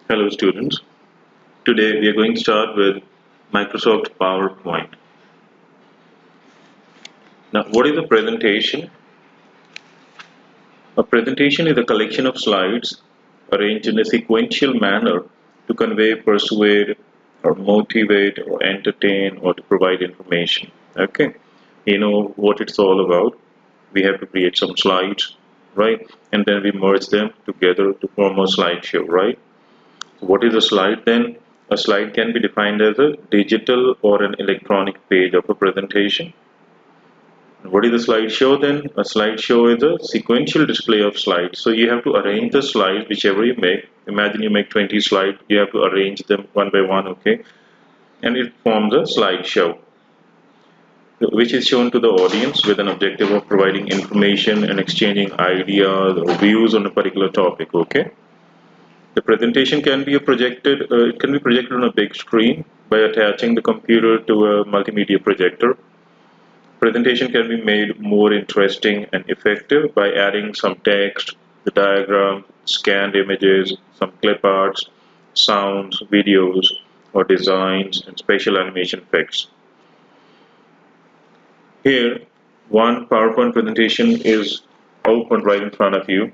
Hello students. Today we are going to start with Microsoft PowerPoint. Now what is a presentation? A presentation is a collection of slides arranged in a sequential manner to convey, persuade or motivate or entertain or to provide information. Okay. You know what it's all about. We have to create some slides, right? And then we merge them together to form a slideshow, right? What is a slide then? A slide can be defined as a digital or an electronic page of a presentation. What is a slideshow then? A slideshow is a sequential display of slides. So you have to arrange the slides whichever you make. Imagine you make 20 slides, you have to arrange them one by one, okay? And it forms a slideshow, which is shown to the audience with an objective of providing information and exchanging ideas or views on a particular topic, okay? The presentation can be it can be projected on a big screen by attaching the computer to a multimedia projector. Presentation can be made more interesting and effective by adding some text, the diagram, scanned images, some clip arts, sounds, videos, or designs and special animation effects. Here, one PowerPoint presentation is open right in front of you.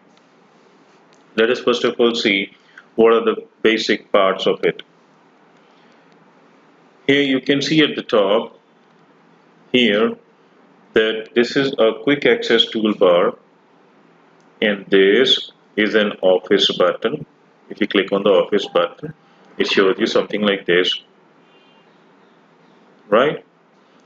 Let us first of all see what are the basic parts of it. Here you can see at the top here that this is a quick access toolbar and this is an office button. If you click on the office button, it shows you something like this, right?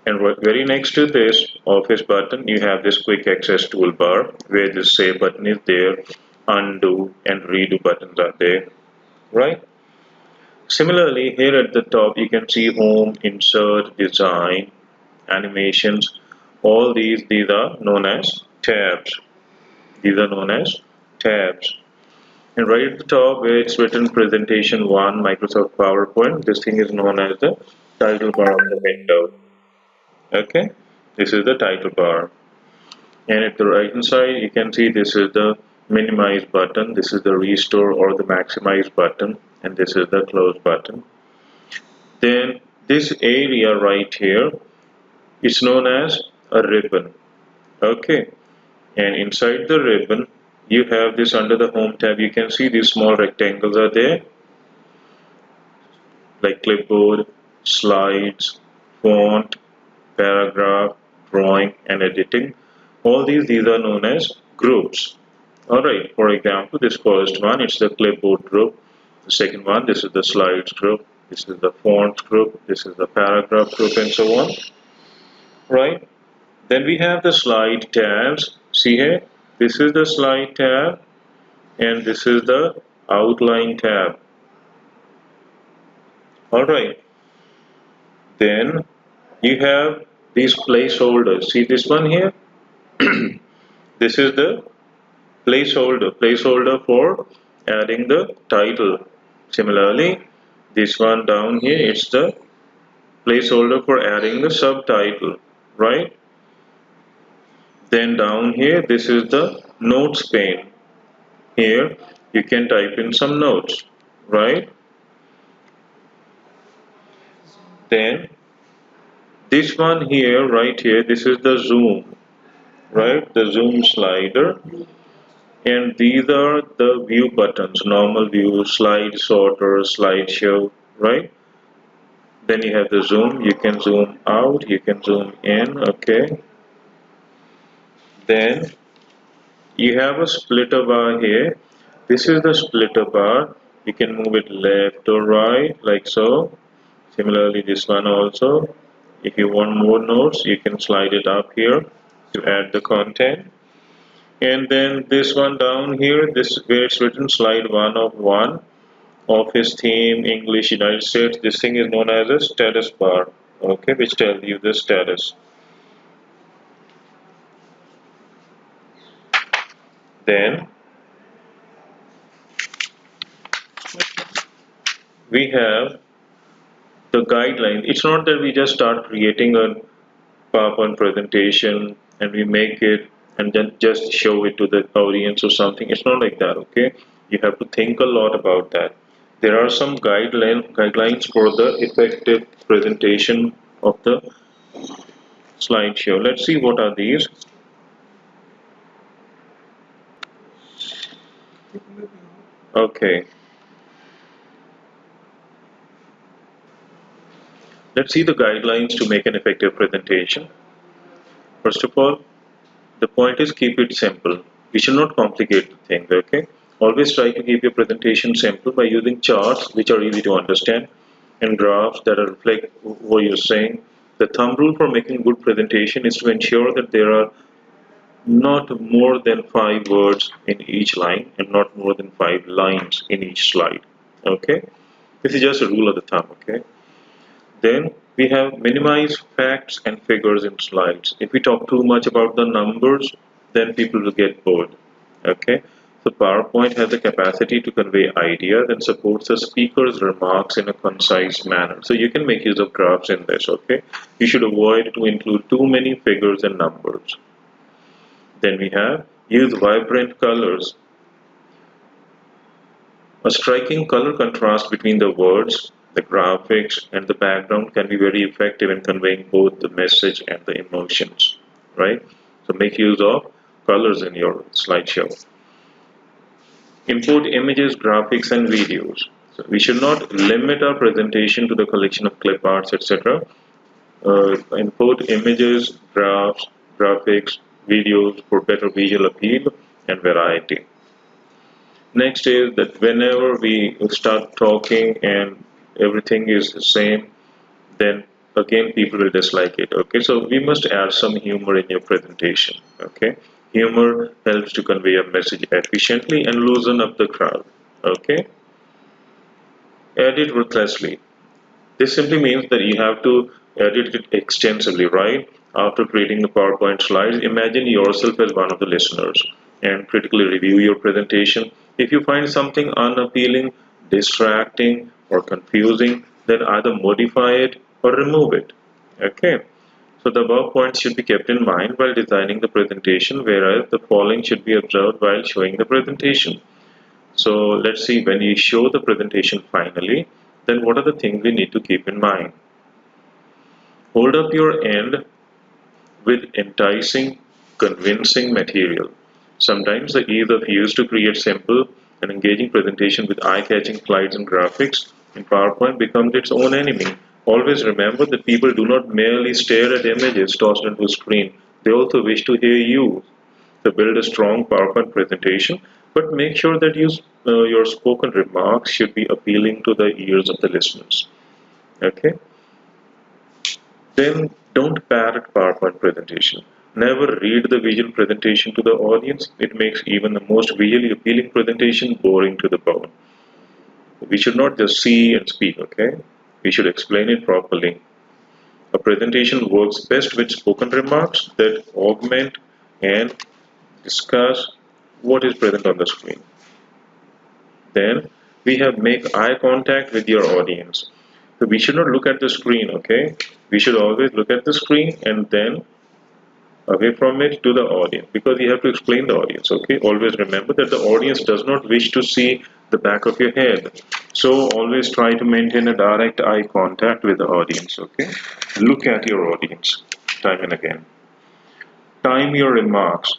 And very next to this office button, you have this quick access toolbar where the save button is there, undo and redo buttons are there, right? Similarly, here at the top, you can see home, insert, design, animations. All these are known as tabs. These are known as tabs. And right at the top where it's written presentation 1 Microsoft PowerPoint, this thing is known as the title bar of the window. Okay, this is the title bar. And at the right hand side you can see this is the minimize button, this is the restore or the maximize button, and this is the close button. Then this area right here is known as a ribbon. Okay, and inside the ribbon you have this under the home tab. You can see these small rectangles are there like clipboard, slides, font, paragraph, drawing and editing. All these are known as groups. Alright, for example, this first one, it's the clipboard group. The second one, this is the slides group. This is the fonts group. This is the paragraph group and so on. Right? Then we have the slide tabs. See here, this is the slide tab and this is the outline tab. Alright, then you have these placeholders. See this one here? This is the placeholder for adding the title. Similarly, this one down here, it's the placeholder for adding the subtitle, right? Then down here, this is the notes pane. Here, you can type in some notes, right? Then, this one here, right here, this is the zoom, right? The zoom slider. And these are the view buttons, normal view, slide sorter, slideshow, right? Then you have the zoom, you can zoom out, you can zoom in, okay? Then you have a splitter bar here. This is the splitter bar. You can move it left or right, like so. Similarly, this one also. If you want more notes, you can slide it up here to add the content. And then this one down here, this where it's written slide 1 of 1, office theme, English, United States. This thing is known as a status bar, okay, which tells you the status. Then we have the guideline. It's not that we just start creating a PowerPoint presentation and we make it and then just show it to the audience or something. It's not like that, okay? You have to think a lot about that. There are some guidelines for the effective presentation of the slideshow. Let's see what are these. Okay, let's see the guidelines to make an effective presentation. First of all, the point is keep it simple. We should not complicate the things, okay? Always try to keep your presentation simple by using charts which are easy to understand and graphs that reflect what you're saying. The thumb rule for making good presentation is to ensure that there are not more than 5 words in each line and not more than 5 lines in each slide. Okay? This is just a rule of the thumb, okay? Then we have minimize facts and figures in slides. If we talk too much about the numbers, then people will get bored. Okay? So PowerPoint has the capacity to convey ideas and supports the speaker's remarks in a concise manner. So you can make use of graphs in this, okay? You should avoid to include too many figures and numbers. Then we have use vibrant colors. A striking color contrast between the words, the graphics, and the background can be very effective in conveying both the message and the emotions, right? So make use of colors in your slideshow. Import images, graphics, and videos. So we should not limit our presentation to the collection of clip arts, etc. Import images, graphs, graphics, videos for better visual appeal and variety. Next is that whenever we start talking and everything is the same, then again people will dislike it. Okay, so we must add some humor in your presentation. Okay, humor helps to convey a message efficiently and loosen up the crowd. Okay, edit ruthlessly. This simply means that you have to edit it extensively, right? After creating the PowerPoint slides, imagine yourself as one of the listeners and critically review your presentation. If you find something unappealing, distracting, or confusing, then either modify it or remove it. Okay. So the above points should be kept in mind while designing the presentation, whereas the following should be observed while showing the presentation. So let's see, when you show the presentation finally, then what are the things we need to keep in mind? Hold up your end with enticing, convincing material. Sometimes the ease of use to create simple and engaging presentation with eye-catching slides and graphics in PowerPoint becomes its own enemy. Always remember that people do not merely stare at images tossed into a screen, they also wish to hear you. To build a strong PowerPoint presentation, but make sure that your spoken remarks should be appealing to the ears of the listeners. Okay? Then don't parrot PowerPoint presentation. Never read the visual presentation to the audience. It makes even the most visually appealing presentation boring to the bone. We should not just see and speak, okay? We should explain it properly. A presentation works best with spoken remarks that augment and discuss what is present on the screen. Then we have make eye contact with your audience. So we should not look at the screen, okay? We should always look at the screen and then away from it to the audience because you have to explain the audience, okay? Always remember that the audience does not wish to see the back of your head. So always try to maintain a direct eye contact with the audience, okay? Look at your audience time and again. Time your remarks.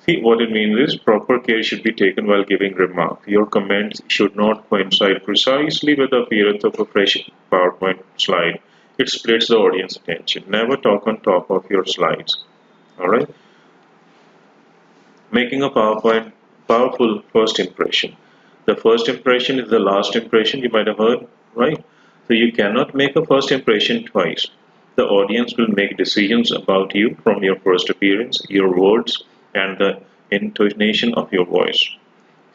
See, what it means is proper care should be taken while giving remarks. Your comments should not coincide precisely with the appearance of a fresh PowerPoint slide. It splits the audience attention. Never talk on top of your slides. Alright? Making a PowerPoint powerful first impression. The first impression is the last impression, you might have heard, right? So you cannot make a first impression twice. The audience will make decisions about you from your first appearance, your words, and the intonation of your voice.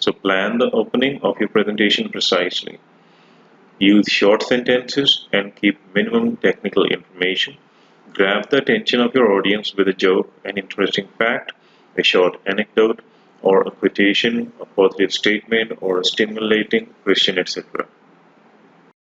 So plan the opening of your presentation precisely. Use short sentences and keep minimum technical information. Grab the attention of your audience with a joke, an interesting fact, a short anecdote, or a quotation, a positive statement, or a stimulating question, etc.